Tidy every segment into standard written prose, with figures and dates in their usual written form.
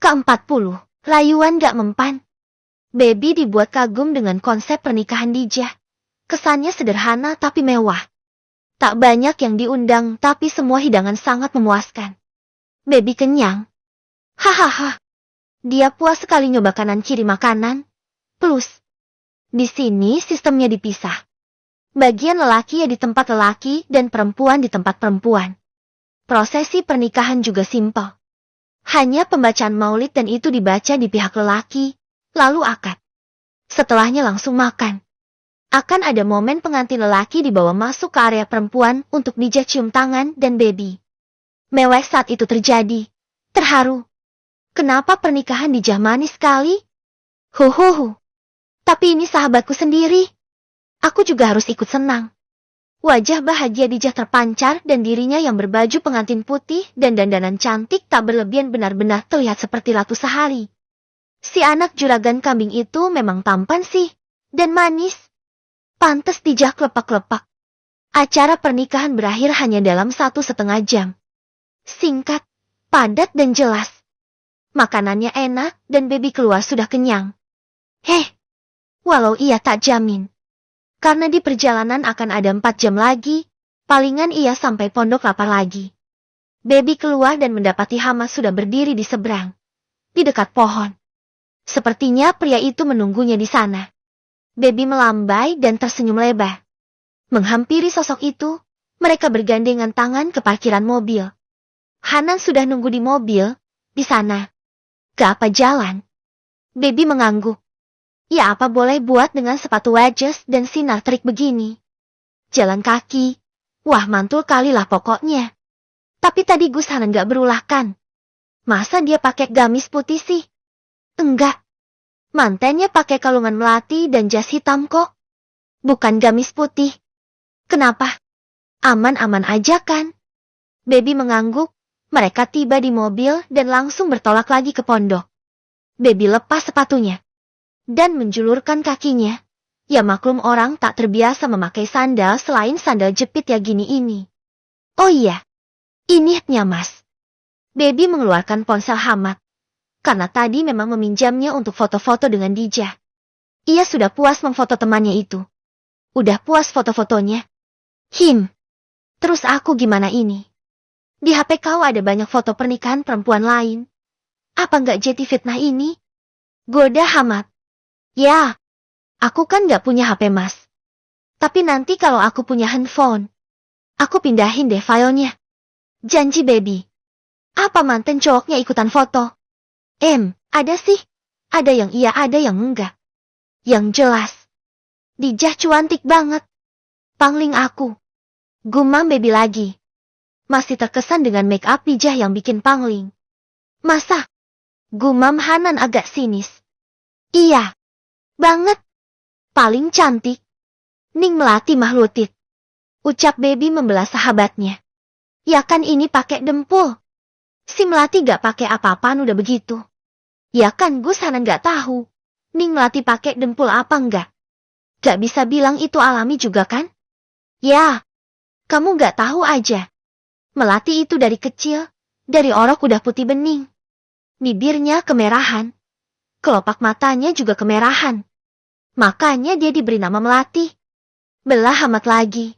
Ke-40, rayuan gak mempan. Baby dibuat kagum dengan konsep pernikahan Dijah. Kesannya sederhana tapi mewah. Tak banyak yang diundang tapi semua hidangan sangat memuaskan. Baby kenyang. Hahaha. Dia puas sekali nyoba kanan kiri makanan. Plus, di sini sistemnya dipisah. Bagian lelaki ya di tempat lelaki dan perempuan di tempat perempuan. Prosesi pernikahan juga simpel. Hanya pembacaan maulid dan itu dibaca di pihak lelaki, lalu akad. Setelahnya langsung makan. Akan ada momen pengantin lelaki dibawa masuk ke area perempuan untuk Dijah cium tangan dan baby. Mewek saat itu terjadi. Terharu. Kenapa pernikahan Dijah manis sekali? Huhuhu. Tapi ini sahabatku sendiri. Aku juga harus ikut senang. Wajah bahagia Dijah terpancar dan dirinya yang berbaju pengantin putih dan dandanan cantik tak berlebihan benar-benar terlihat seperti ratu sehari. Si anak juragan kambing itu memang tampan sih, dan manis. Pantes Dijah kelepak-kelepak. Acara pernikahan berakhir hanya dalam 1,5 jam. Singkat, padat dan jelas. Makanannya enak dan baby keluar sudah kenyang. Walau ia tak jamin. Karena di perjalanan akan ada 4 jam lagi, palingan ia sampai pondok lapar lagi. Baby keluar dan mendapati Hama sudah berdiri di seberang, di dekat pohon. Sepertinya pria itu menunggunya di sana. Baby melambai dan tersenyum lebar. Menghampiri sosok itu, mereka bergandengan tangan ke parkiran mobil. Hanan sudah nunggu di mobil, di sana. Ke apa jalan? Baby mengangguk. Ya apa boleh buat dengan sepatu wedges dan sinar terik begini. Jalan kaki. Wah mantul kali lah pokoknya. Tapi tadi Gus Hanan gak berulah kan? Masa dia pakai gamis putih sih? Enggak. Mantennya pakai kalungan melati dan jas hitam kok. Bukan gamis putih. Kenapa? Aman-aman aja kan? Baby mengangguk. Mereka tiba di mobil dan langsung bertolak lagi ke pondok. Baby lepas sepatunya dan menjulurkan kakinya. Ya maklum orang tak terbiasa memakai sandal selain sandal jepit ya gini ini. Oh iya, ini hatnya mas. Baby mengeluarkan ponsel Hamad. Karena tadi memang meminjamnya untuk foto-foto dengan Dijah. Ia sudah puas memfoto temannya itu. Udah puas foto-fotonya. Terus aku gimana ini? Di HP kau ada banyak foto pernikahan perempuan lain. Apa nggak jadi fitnah ini? Goda Hamad. Ya, aku kan gak punya HP mas. Tapi nanti kalau aku punya handphone, aku pindahin deh filenya. Janji baby. Apa manten cowoknya ikutan foto? Ada sih. Ada yang iya ada yang enggak. Yang jelas. Dijah cuantik banget. Pangling aku. Gumam baby lagi. Masih terkesan dengan make up Dijah yang bikin pangling. Masa? Gumam Hanan agak sinis. Iya. Banget. Paling cantik. Ning Melati mahlutit. Ucap baby membelah sahabatnya. Ya kan ini pakai dempul. Si Melati gak pakai apa-apaan udah begitu. Ya kan Gus Hanan gak tahu. Ning Melati pakai dempul apa enggak. Gak bisa bilang itu alami juga kan? Ya. Kamu gak tahu aja. Melati itu dari kecil. Dari orok udah putih bening. Bibirnya kemerahan. Kelopak matanya juga kemerahan. Makanya dia diberi nama Melati. Belah Hamad lagi.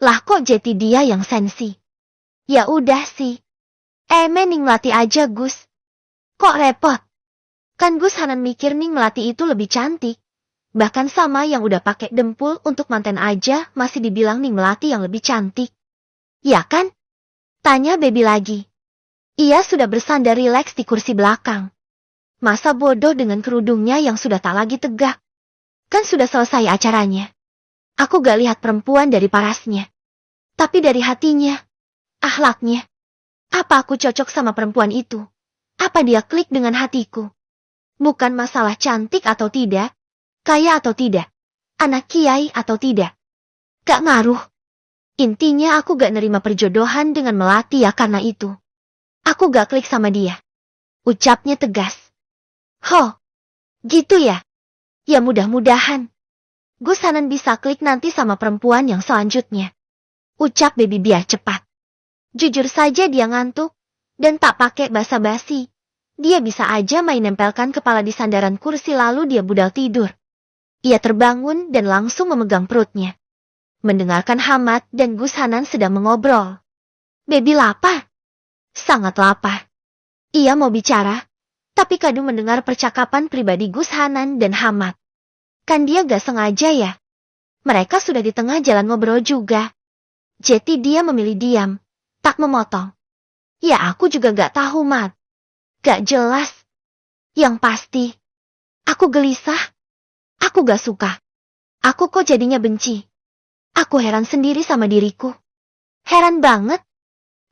Lah kok jadi dia yang sensi? Ya udah sih. Ning Melati aja Gus. Kok repot? Kan Gus Hanan mikir Ning Melati itu lebih cantik. Bahkan sama yang udah pakai dempul untuk manten aja masih dibilang Ning Melati yang lebih cantik. Ya kan? Tanya baby lagi. Ia sudah bersandar rileks di kursi belakang. Masa bodoh dengan kerudungnya yang sudah tak lagi tegak. Kan sudah selesai acaranya. Aku gak lihat perempuan dari parasnya. Tapi dari hatinya. Akhlaknya. Apa aku cocok sama perempuan itu? Apa dia klik dengan hatiku? Bukan masalah cantik atau tidak. Kaya atau tidak. Anak kiai atau tidak. Gak ngaruh. Intinya aku gak nerima perjodohan dengan Melati ya karena itu. Aku gak klik sama dia. Ucapnya tegas. Gitu ya? Ya mudah-mudahan. Gus Hanan bisa klik nanti sama perempuan yang selanjutnya. Ucap baby biar cepat. Jujur saja dia ngantuk. Dan tak pakai basa-basi. Dia bisa aja main nempelkan kepala di sandaran kursi lalu dia budal tidur. Ia terbangun dan langsung memegang perutnya. Mendengarkan Hamad dan Gus Hanan sedang mengobrol. Baby lapar. Sangat lapar. Ia mau bicara, tapi Kadu mendengar percakapan pribadi Gus Hanan dan Hamad. Kan dia gak sengaja ya. Mereka sudah di tengah jalan ngobrol juga. Jadi dia memilih diam, tak memotong. Ya aku juga gak tahu, Mat. Gak jelas. Yang pasti, aku gelisah. Aku gak suka. Aku kok jadinya benci. Aku heran sendiri sama diriku. Heran banget.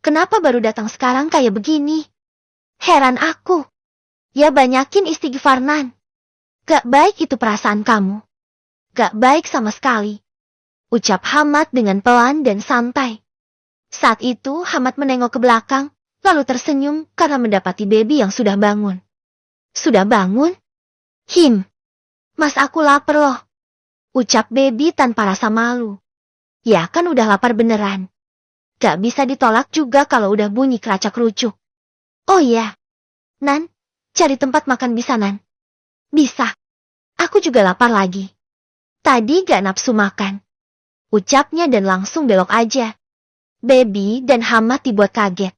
Kenapa baru datang sekarang kayak begini? Heran aku. Ya banyakin istighfar, Nan. Gak baik itu perasaan kamu. Gak baik sama sekali. Ucap Hamad dengan pelan dan santai. Saat itu Hamad menengok ke belakang, lalu tersenyum karena mendapati baby yang sudah bangun. Sudah bangun? Mas aku lapar loh. Ucap baby tanpa rasa malu. Ya kan udah lapar beneran. Gak bisa ditolak juga kalau udah bunyi keracak-kerucuk. Oh iya. Nan, cari tempat makan bisa, Nan? Bisa. Aku juga lapar lagi. Tadi gak nafsu makan. Ucapnya dan langsung belok aja. Baby dan Hamad dibuat kaget.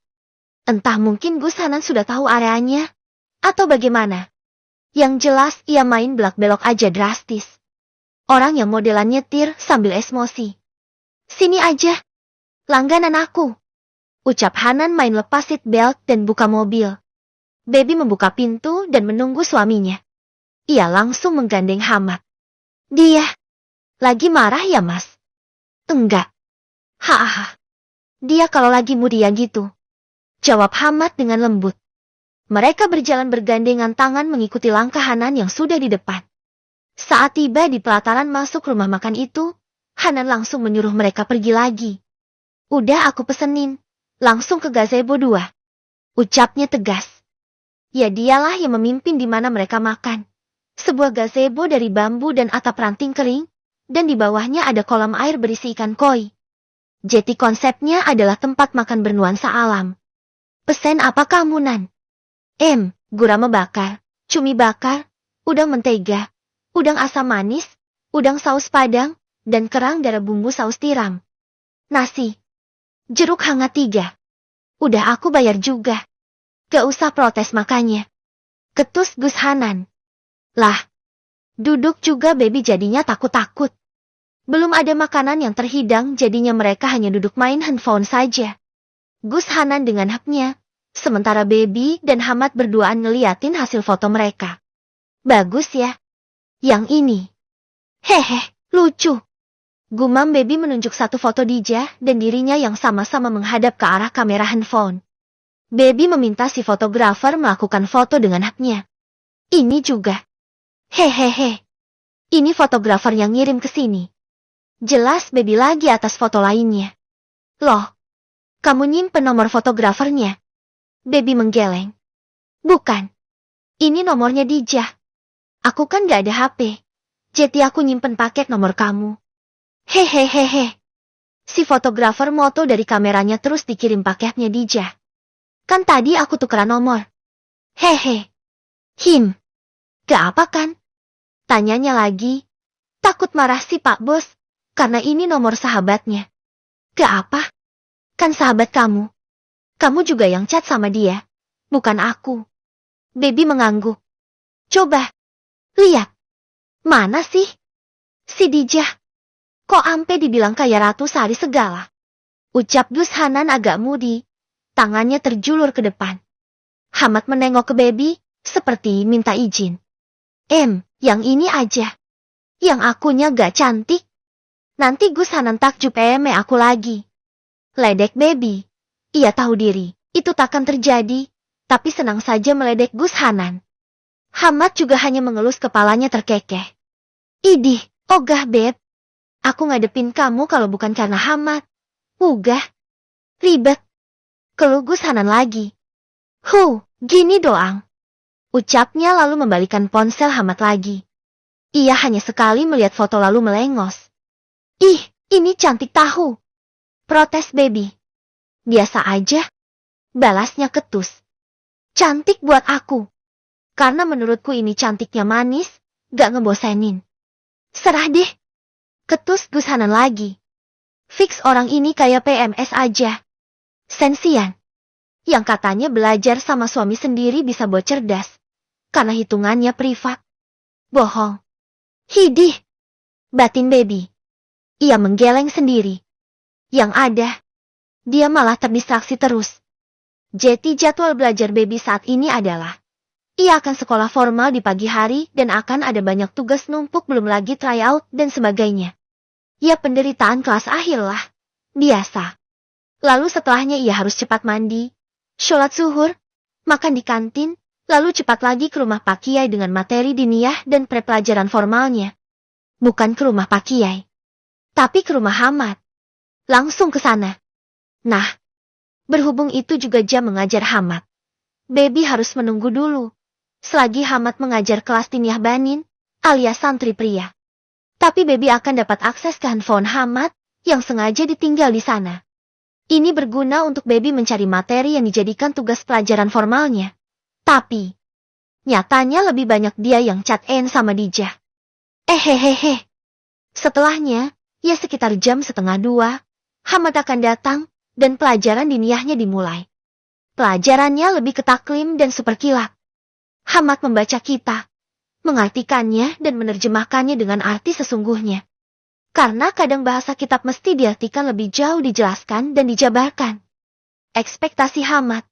Entah mungkin Gus Hanan sudah tahu areanya, atau bagaimana. Yang jelas ia main belak-belok aja drastis. Orang yang modelan nyetir sambil emosi. Sini aja. Langganan aku. Ucap Hanan main lepas seat belt dan buka mobil. Baby membuka pintu dan menunggu suaminya. Ia langsung menggandeng Hamad. Dia lagi marah ya, Mas? Enggak. Hahaha. Dia kalau lagi mudia gitu. Jawab Hamad dengan lembut. Mereka berjalan bergandengan tangan mengikuti langkah Hanan yang sudah di depan. Saat tiba di pelataran masuk rumah makan itu, Hanan langsung menyuruh mereka pergi lagi. Udah aku pesenin, langsung ke gazebo 2. Ucapnya tegas. Ya dialah yang memimpin di mana mereka makan. Sebuah gazebo dari bambu dan atap ranting kering, dan di bawahnya ada kolam air berisi ikan koi. Jadi konsepnya adalah tempat makan bernuansa alam. Pesen apa kamu, Nan? Gurame bakar, cumi bakar, udang mentega, udang asam manis, udang saus padang, dan kerang darah bumbu saus tiram. Nasi. Jeruk hangat 3. Udah aku bayar juga. Gak usah protes makanya. Ketus Gus Hanan. Lah. Duduk juga baby jadinya takut-takut. Belum ada makanan yang terhidang jadinya mereka hanya duduk main handphone saja. Gus Hanan dengan haknya. Sementara baby dan Hamad berduaan ngeliatin hasil foto mereka. Bagus ya. Yang ini. Hehe, lucu. Gumam baby menunjuk satu foto Dijah dan dirinya yang sama-sama menghadap ke arah kamera handphone. Baby meminta si fotografer melakukan foto dengan haknya. Ini juga. Hehehe. Ini fotografer yang ngirim ke sini. Jelas baby lagi atas foto lainnya. Loh. Kamu nyimpen nomor fotografernya? Baby menggeleng. Bukan. Ini nomornya Dijah. Aku kan gak ada HP. Jadi aku nyimpen paket nomor kamu. Hehehehe. Si fotografer moto dari kameranya terus dikirim paketnya Dijah. Kan tadi aku tukeran nomor. Hehe. Gak apa kan? Tanyanya lagi. Takut marah si Pak Bos. Karena ini nomor sahabatnya. Gak apa. Kan sahabat kamu. Kamu juga yang chat sama dia. Bukan aku. Baby mengangguk. Coba. Lihat. Mana sih? Si Dijah. Kok ampe dibilang kaya ratu sehari segala? Ucap Gus Hanan agak mudi. Tangannya terjulur ke depan. Hamad menengok ke baby, seperti minta izin. Yang ini aja. Yang akunya gak cantik. Nanti Gus Hanan takjub aku lagi. Ledek baby. Ia tahu diri, itu takkan terjadi, tapi senang saja meledek Gus Hanan. Hamad juga hanya mengelus kepalanya terkekeh. Idih, ogah beb. Aku ngadepin kamu kalau bukan karena Hamad. Ugah. Ribet. Keluh Gus Hanan lagi. Gini doang. Ucapnya lalu membalikan ponsel Hamad lagi. Ia hanya sekali melihat foto lalu melengos. Ih, ini cantik tahu. Protes baby. Biasa aja. Balasnya ketus. Cantik buat aku. Karena menurutku ini cantiknya manis, gak ngebosenin. Serah deh. Ketus Gus Hanan lagi. Fix orang ini kayak PMS aja. Sensian. Yang katanya belajar sama suami sendiri bisa buat cerdas. Karena hitungannya privat. Bohong. Hidih. Batin baby. Ia menggeleng sendiri. Yang ada, dia malah terdistraksi terus. Jadi jadwal belajar baby saat ini adalah, ia akan sekolah formal di pagi hari dan akan ada banyak tugas numpuk belum lagi tryout dan sebagainya. Ya penderitaan kelas akhir lah. Biasa. Lalu setelahnya ia harus cepat mandi, sholat zuhur, makan di kantin, lalu cepat lagi ke rumah Pak Kiai dengan materi diniyah dan prepelajaran formalnya. Bukan ke rumah Pak Kiai, tapi ke rumah Hamad. Langsung ke sana. Nah, berhubung itu juga jam mengajar Hamad. Baby harus menunggu dulu. Selagi Hamad mengajar kelas diniyah banin, alias santri pria. Tapi Baby akan dapat akses ke handphone Hamad yang sengaja ditinggal di sana. Ini berguna untuk Baby mencari materi yang dijadikan tugas pelajaran formalnya. Tapi, nyatanya lebih banyak dia yang chat-in sama Dijah. Hehehe. Setelahnya, ya sekitar jam 1:30, Hamad akan datang dan pelajaran diniyahnya dimulai. Pelajarannya lebih ke taklim dan super kilat. Hamad membaca kitab, mengartikannya dan menerjemahkannya dengan arti sesungguhnya. Karena kadang bahasa kitab mesti diartikan lebih jauh, dijelaskan dan dijabarkan. Ekspektasi Hamad,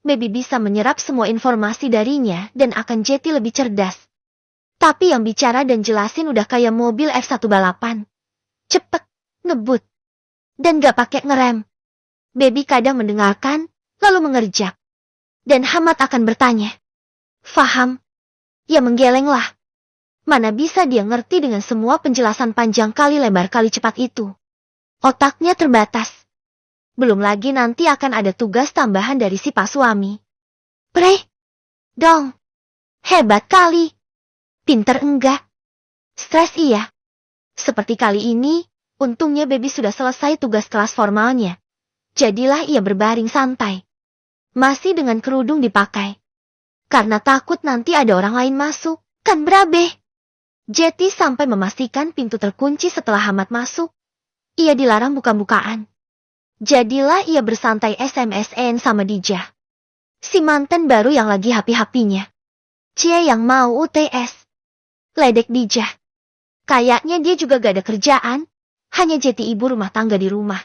Baby bisa menyerap semua informasi darinya dan akan jadi lebih cerdas. Tapi yang bicara dan jelasin udah kayak mobil F1 balapan. Cepet, ngebut, dan gak pakai ngerem. Baby kadang mendengarkan, lalu mengerjak. Dan Hamad akan bertanya. Faham? Ya menggelenglah. Mana bisa dia ngerti dengan semua penjelasan panjang kali lebar kali cepat itu. Otaknya terbatas. Belum lagi nanti akan ada tugas tambahan dari si Pak Suami. Pre, dong. Hebat kali. Pinter enggak? Stres iya. Seperti kali ini, untungnya Baby sudah selesai tugas kelas formalnya. Jadilah ia berbaring santai. Masih dengan kerudung dipakai. Karena takut nanti ada orang lain masuk, kan berabe. Jeti sampai memastikan pintu terkunci setelah Hamad masuk. Ia dilarang buka-bukaan. Jadilah ia bersantai SMS-an sama Dijah. Si mantan baru yang lagi happy-happynya. Cie yang mau UTS. Ledek Dijah. Kayaknya dia juga gak ada kerjaan. Hanya jadi ibu rumah tangga di rumah.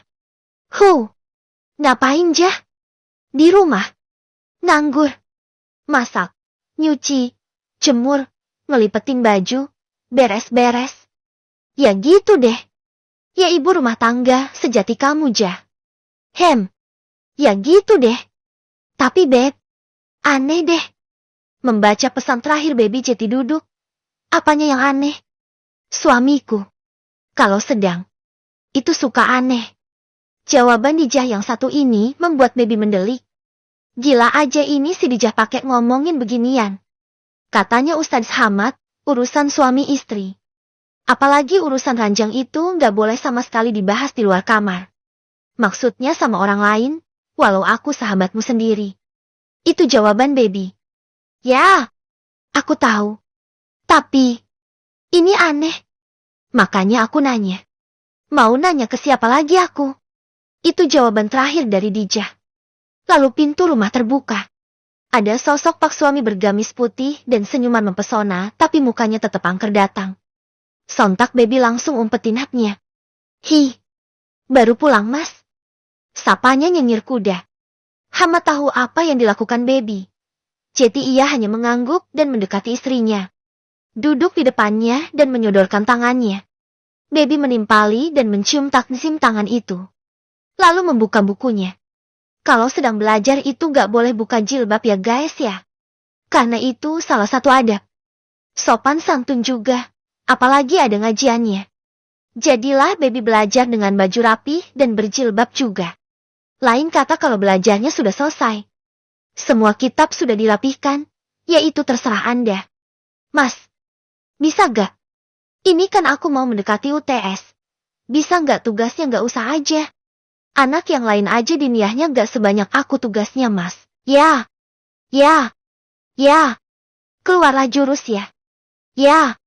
Ngapain Jah? Di rumah. Nganggur. Masak. Nyuci. Jemur. Ngelipetin baju. Beres-beres. Ya gitu deh. Ya ibu rumah tangga sejati kamu Jah. Ya gitu deh. Tapi Beb. Aneh deh. Membaca pesan terakhir Baby Jeti duduk. Apanya yang aneh? Suamiku. Kalau sedang. Itu suka aneh. Jawaban Dijah yang satu ini membuat Baby mendelik. Gila aja ini si Dijah pakai ngomongin beginian. Katanya Ustadz Hamad, urusan suami istri. Apalagi urusan ranjang itu nggak boleh sama sekali dibahas di luar kamar. Maksudnya sama orang lain, walau aku sahabatmu sendiri. Itu jawaban Baby. Ya, aku tahu. Tapi, ini aneh. Makanya aku nanya. Mau nanya ke siapa lagi aku? Itu jawaban terakhir dari Dijah. Lalu pintu rumah terbuka. Ada sosok Pak Suami bergamis putih dan senyuman mempesona, tapi mukanya tetap angker datang. Sontak Baby langsung umpetin hapnya. Baru pulang Mas? Sapanya nyenyir kuda. Hamad tahu apa yang dilakukan Baby. Jadi ia hanya mengangguk dan mendekati istrinya. Duduk di depannya dan menyodorkan tangannya. Baby menimpali dan mencium taksim tangan itu. Lalu membuka bukunya. Kalau sedang belajar itu gak boleh buka jilbab ya guys ya. Karena itu salah satu adab. Sopan santun juga. Apalagi ada ngajiannya. Jadilah Baby belajar dengan baju rapi dan berjilbab juga. Lain kata kalau belajarnya sudah selesai. Semua kitab sudah dirapihkan. Yaitu terserah Anda. Mas. Bisa gak? Ini kan aku mau mendekati UTS. Bisa gak tugasnya gak usah aja? Anak yang lain aja diniyahnya gak sebanyak aku tugasnya Mas. Ya Ya, ya, keluarlah jurus ya. Ya,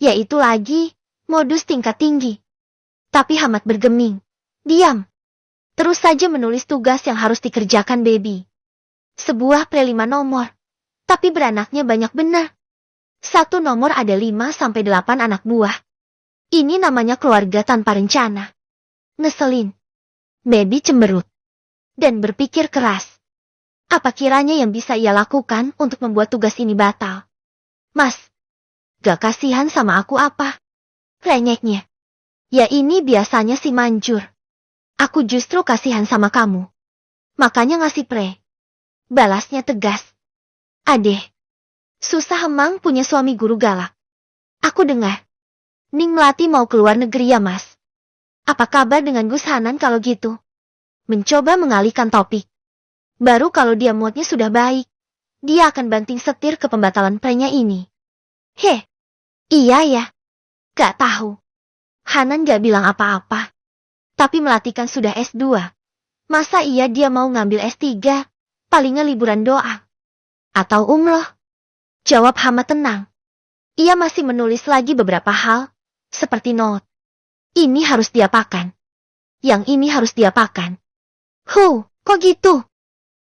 ya itu lagi, modus tingkat tinggi. Tapi Hamad bergeming. Diam. Terus saja menulis tugas yang harus dikerjakan baby. Sebuah pre-5 nomor. Tapi beranaknya banyak benar. Satu nomor ada 5-8 anak buah. Ini namanya keluarga tanpa rencana. Ngeselin. Baby cemberut. Dan berpikir keras. Apa kiranya yang bisa ia lakukan untuk membuat tugas ini batal? Mas, gak kasihan sama aku apa? Renyeknya. Ya ini biasanya si manjur. Aku justru kasihan sama kamu. Makanya ngasih pre. Balasnya tegas. Adeh. Susah emang punya suami guru galak. Aku dengar. Ning Melati mau keluar negeri ya mas. Apa kabar dengan Gus Hanan kalau gitu? Mencoba mengalihkan topik. Baru kalau dia moodnya sudah baik. Dia akan banting setir ke pembatalan prenya ini. Heh. Iya ya. Gak tahu. Hanan gak bilang apa-apa. Tapi Melati kan sudah S2. Masa iya dia mau ngambil S3? Palingnya liburan doa. Atau umroh? Jawab Hamad tenang. Ia masih menulis lagi beberapa hal. Seperti note. Ini harus diapakan. Yang ini harus diapakan. Kok gitu?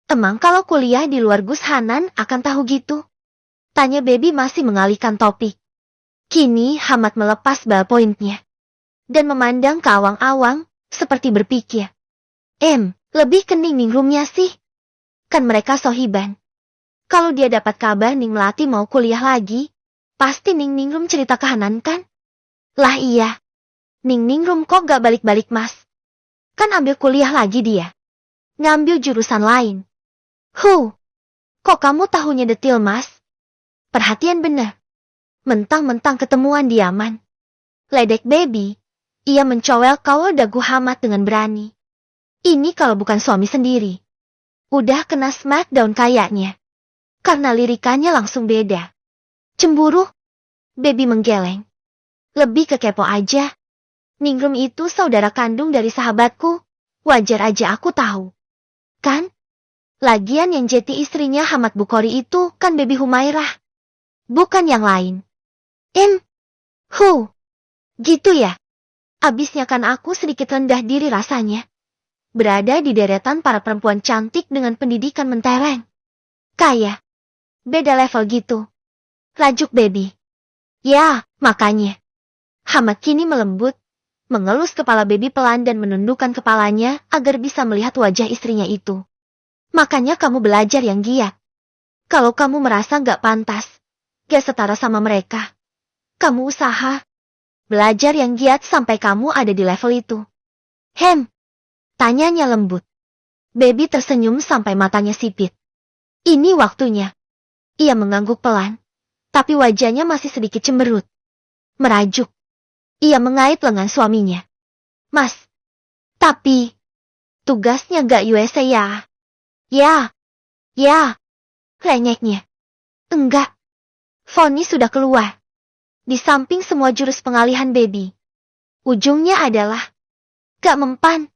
Emang kalau kuliah di luar Gus Hanan akan tahu gitu? Tanya baby masih mengalihkan topik. Kini Hamad melepas ballpointnya. Dan memandang ke awang-awang, seperti berpikir. Lebih ke Ning Ningrumnya sih. Kan mereka sohiban. Kalau dia dapat kabar Ning Melati mau kuliah lagi, pasti Ning Ningrum cerita ke Hanan kan? Lah iya. Ning Ningrum kok gak balik-balik mas? Kan ambil kuliah lagi dia. Ngambil jurusan lain. Kok kamu tahunya detil mas? Perhatian bener. Mentang-mentang ketemuan diaman. Ledek baby. Ia mencowel kawal dagu Hamad dengan berani. Ini kalau bukan suami sendiri. Udah kena smackdown kayaknya. Karena lirikannya langsung beda. Cemburu? Baby menggeleng. Lebih ke kepo aja. Ningrum itu saudara kandung dari sahabatku. Wajar aja aku tahu. Kan? Lagian yang jadi istrinya Hamad Bukhari itu kan Baby Humairah. Bukan yang lain. Gitu ya? Abisnya kan aku sedikit rendah diri rasanya. Berada di deretan para perempuan cantik dengan pendidikan mentereng. Kayak. Beda level gitu. Rajuk baby. Ya, makanya. Hamad kini melembut. Mengelus kepala baby pelan dan menundukkan kepalanya agar bisa melihat wajah istrinya itu. Makanya kamu belajar yang giat. Kalau kamu merasa gak pantas, gak setara sama mereka, kamu usaha. Belajar yang giat sampai kamu ada di level itu. Tanyanya lembut. Baby tersenyum sampai matanya sipit. Ini waktunya. Ia mengangguk pelan. Tapi wajahnya masih sedikit cemberut. Merajuk. Ia mengait lengan suaminya. Mas. Tapi. Tugasnya gak USA ya? Ya. Renyeknya. Enggak. Vonis sudah keluar. Di samping semua jurus pengalihan baby. Ujungnya adalah. Gak mempan.